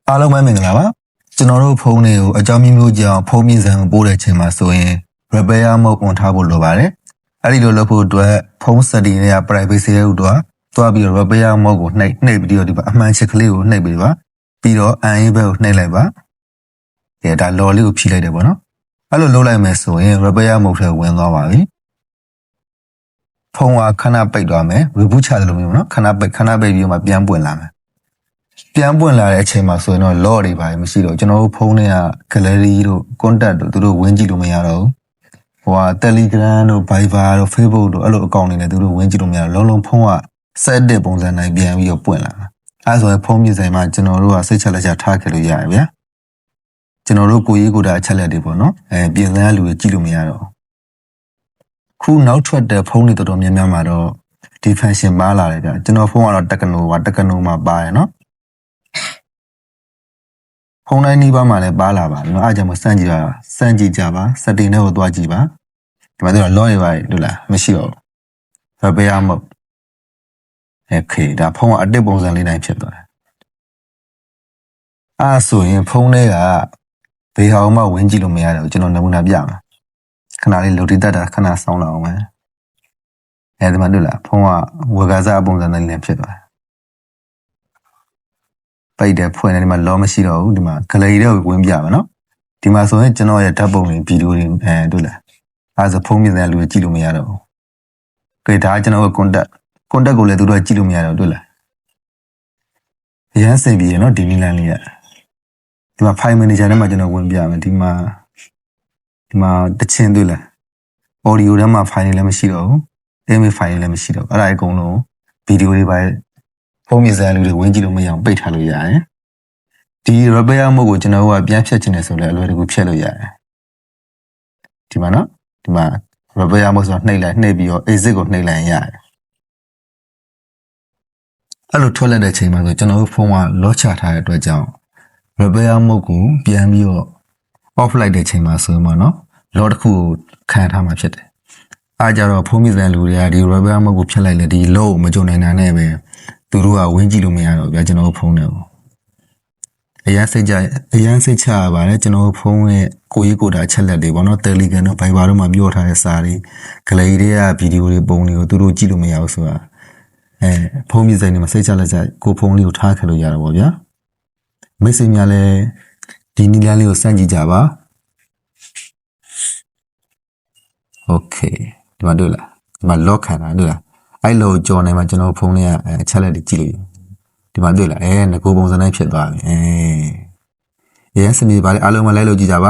အားလုံးပဲမင်္ဂလာပါကျွန်တော်တို့ဖုန်းတွေကိုအကြောင်းမျိုးကြောင့်ဖုန်းမြင့်စံကိုပို့တဲ့အချိန်မှာဆိုရင် repair mode on ထားဖို့လိုပါတယ်အဲ့ဒီလိုလုပ်ဖို့အတွက်ဖုန်း setting တွေက privacy ရဲ့ဥတော့သွားပြီးတော့ repair mode ကိုနှိပ်ပြီးတော့ဒီမှာအမှန်ချစ်ကလေးကိုနှိပ်ပြီးပါပြီးတော့ unable ကိုနှိပ်လိုက်ပါကဲဒါ law လေးကိုဖြည့်လိုက်တယ်ပေါ့နော်အဲ့လိုလုပ်လိုက်မယ်ဆိုရင် repair mode ထဲဝင်သွားပါပြီဖုန်းကခဏပိတ်သွားမယ် reboot ချတယ်လို့မျိုးနော်ခဏပိတ်ပြီးတော့မှပြန်ပွင့်လာမယ်ပြန်ပွင့်လာတဲ့အချိန်မှာဆိုရင်တော့ law တွေပါမရှိတော့ကျွန်တော်တို့ဖုန်းထဲက gallery တို့ contact တို့သူတို့ဝင်ကြည့်လို့မရတော့ဘူးဟိုက Telegram တို့ Viber တို့ Facebook တို့အဲ့လို account တွေနဲ့သူတို့ဝင်ကြည့်လို့မရတော့လုံးဖုန်းက set တဲ့ပုံစံတိုင်းပြန်ပြီးတော့ပွင့်လာတာအဲ့ဆိုရင်ဖုန်းမြင့်ဆိုင်မှာကျွန်တော်တို့ကစိတ်ချလက်ချထားခဲ့လို့ရတယ်ဗျာကျွန်တော်တို့ကိုရေးကိုတာအချက်လက်တွေပေါ့နော်ပြင်ဆင်ရလူတွေကြည့်လို့မရတော့ခုနောက်ထွက်တဲ့ဖုန်းတွေတော်တော်များများမှာတော့ဒီ function ပါလာတယ်ဗျာကျွန်တော်ဖုန်းကတော့ Tecno မှာပါရနော်ဖုန်းတိုင်းနီးပါးမှာလည်းပါလာပါနော်အားကြောင့်မစမ်းကြည့်ကြပါ setting တွေကိုသွားကြည့်ပါဒီမှာတော့ law ရပါတယ်လို့လားမရှိတော့ဘူး repair mode โอเคဒါဖုန်းကအတစ်ပုံစံလေးတိုင်းဖြစ်သွားတယ်အားဆိုရင်ဖုန်းတွေကဘေးဟောင်မှဝင်ကြည့်လို့မရတော့ကျွန်တော်နမူနာပြမှာခဏလေးလိုတီတက်တာခဏစောင်းလာအောင်မယ်အဲဒီမှာတွေ့လားဖုန်းကဝေကာစားပုံစံလေးနဲ့ဖြစ်သွားတယ်ပိတ်တယ်ဖွင့်တယ်ဒီမှာ law မရှိတော့ဘူးဒီမှာ gallery တွေကိုဝင်ပြပါနော်ဒီမှာဆိုရင်ကျွန်တော်ရဲ့ဓာတ်ပုံတွေဗီဒီယိုတွေတွေ့လားအဲဆိုဖုန်းမြင်တဲ့လူတွေကြည့်လို့မရတော့ဘူးကြည့်ဒါကျွန်တော်ရဲ့ contact ကိုလည်းသူတို့ကြည့်လို့မရတော့တွေ့လားအရင်စင်ပြီးရနော်ဒီနည်းလမ်းလေးကဒီမှာ file manager ထဲမှာကျွန်တော်ဝင်ပြမယ်ဒီမှာတချင်တွေ့လား audio ထဲမှာ file လည်းမရှိတော့ဘူး image file လည်းမရှိတော့ဘူးအဲ့ဒါအကုန်လုံးဗီဒီယိုတွေပါဖုန်းမြင်တဲ့လူတွေဝင်ကြည့်လို့မရအောင်ပိတ်ထားလို့ရတယ်ဒီ repair mode ကိုကျွန်တော်တို့ကပြန်ဖြတ်ချင်တယ်ဆိုလည်းအလွယ်တကူဖြတ်လို့ရတယ်ဒီမှာနော်ဒီမှာ repair mode ဆိုတော့နှိပ်ပြီးတော့ exit ကိုနှိပ်လိုက်ရတယ်အဲ့လိုထွက်လိုက်တဲ့ချိန်မှာဆိုကျွန်တော်တို့ဖုန်းက lock ချထားတဲ့အတွက်ကြောင့် repair mode ကိုပြန်ပြီးတော့ off လိုက်တဲ့ချိန်မှာဆိုရင်နော် lock တစ်ခုကိုခံထားမှာဖြစ်တယ်အားကြတော့ဖုန်းမြင်တဲ့လူတွေကဒီ repair mode ကိုဖြတ်လိုက်လေဒီ lock ကိုမကြုံနိုင်တာနဲ့ပဲသူတို့ကဝင်ကြည့်လို့မရတော့ဗျာကျွန်တော်တို့ဖုန်းတွေကိုအရင်စိတ်ချရပါတယ်ကျွန်တော်တို့ဖုန်းရဲ့ကိုရေးကိုတာချက်လက်တွေပေါ့နော် Telegram တို့ Viber တို့မှာပြောထားတဲ့စာတွေ gallery တွေကဗီဒီယိုတွေပုံတွေကိုသူတို့ကြည့်လို့မရဘူးဆိုတာဖုန်းမြင့်ဆိုင်တွေမှာစိတ်ချလက်ချကိုဖုန်းလေးကိုထားခဲ့လို့ရတော့ဗောဗျာမိတ်ဆွေများလည်းဒီနည်းလမ်းလေးကိုစမ်းကြည့်ကြပါ Okay ဒီမှာတွေ့လားဒီမှာ lock ခံတာတွေ့လားအဲ့လိုကြော်နေမှာကျွန်တော်ဖုန်းလေးကအချက်လက်တွေကြည့်လို့ဒီမှာတွေ့လားငကိုပုံစံတိုင်းဖြစ်သွားပြီရဲစနေပါလေအားလုံးမလိုက်လို့ကြည့်ကြပါ